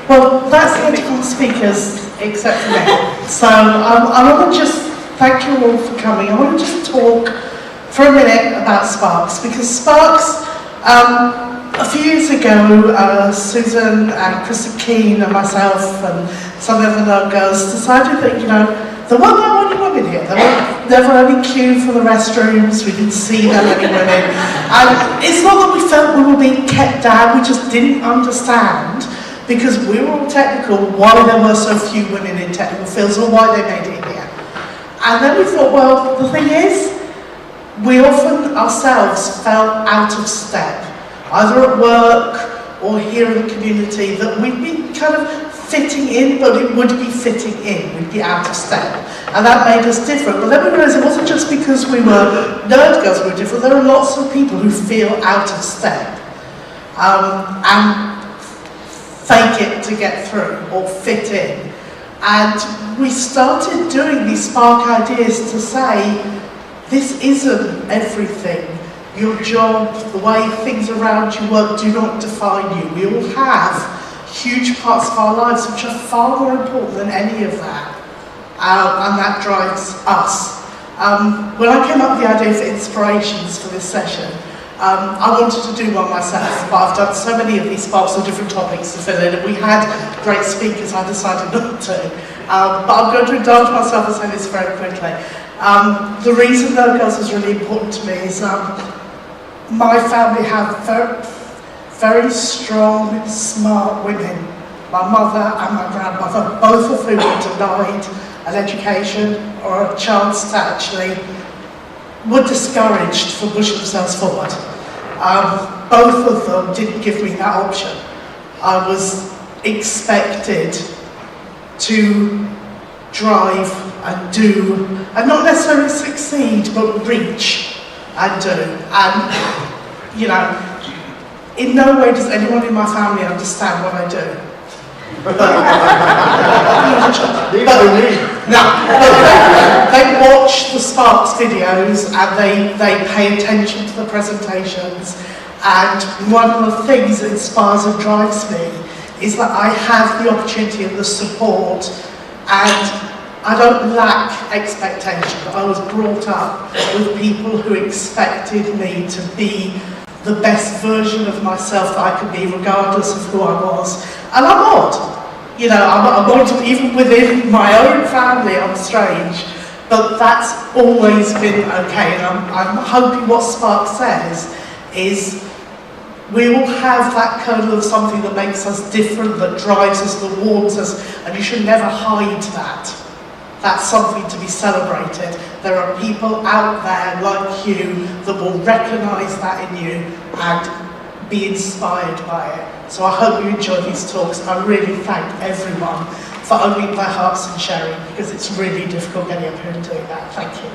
Well, that's the end of all speakers, except for me. So I want to just thank you all for coming. I want to just talk for a minute about Sparks, because Sparks, a few years ago, Susan and Krista Keane and myself and some of the other girls decided that, you know, there weren't that many women here. There were any queue for the restrooms, we didn't see that many women. And it's not that we felt we were being kept down, we just didn't understand, because we were all technical, why there were so few women in technical fields or why they made it here. And then we thought, well, the thing is, we often ourselves felt out of step, either at work or here in the community, that we'd be kind of fitting in, but it would be fitting in, we'd be out of step. And that made us different. But then we realised it wasn't just because we were nerd girls we were different, there are lots of people who feel out of step. And fake it to get through or fit in. And we started doing these spark ideas to say, this isn't everything. Your job, the way things around you work do not define you. We all have huge parts of our lives which are far more important than any of that. And that drives us. When I came up with the idea for inspirations for this session, I wanted to do one myself, but I've done so many of these sparks on different topics to fill in, and we had great speakers, I decided not to. But I'm going to indulge myself and say this very quickly. The reason Nerd Girls is really important to me is my family have very strong, smart women. My mother and my grandmother, both of whom were denied an education or a chance to actually were discouraged from pushing themselves forward. Both of them didn't give me that option. I was expected to drive and do, and not necessarily succeed, but reach and do. And, you know, in no way does anyone in my family understand what I do. They watch the Sparks videos and they pay attention to the presentations, and one of the things that inspires and drives me is that I have the opportunity and the support, and I don't lack expectation. I was brought up with people who expected me to be the best version of myself that I could be, regardless of who I was. And I'm odd. You know, I'm odd even within my own family, I'm strange. But that's always been okay. And I'm hoping what Spark says is we all have that kernel of something that makes us different, that drives us, that warms us, and you should never hide that. That's something to be celebrated. There are people out there like you that will recognise that in you and be inspired by it. So I hope you enjoy these talks. I really thank everyone for opening their hearts and sharing, because it's really difficult getting up here and doing that. Thank you.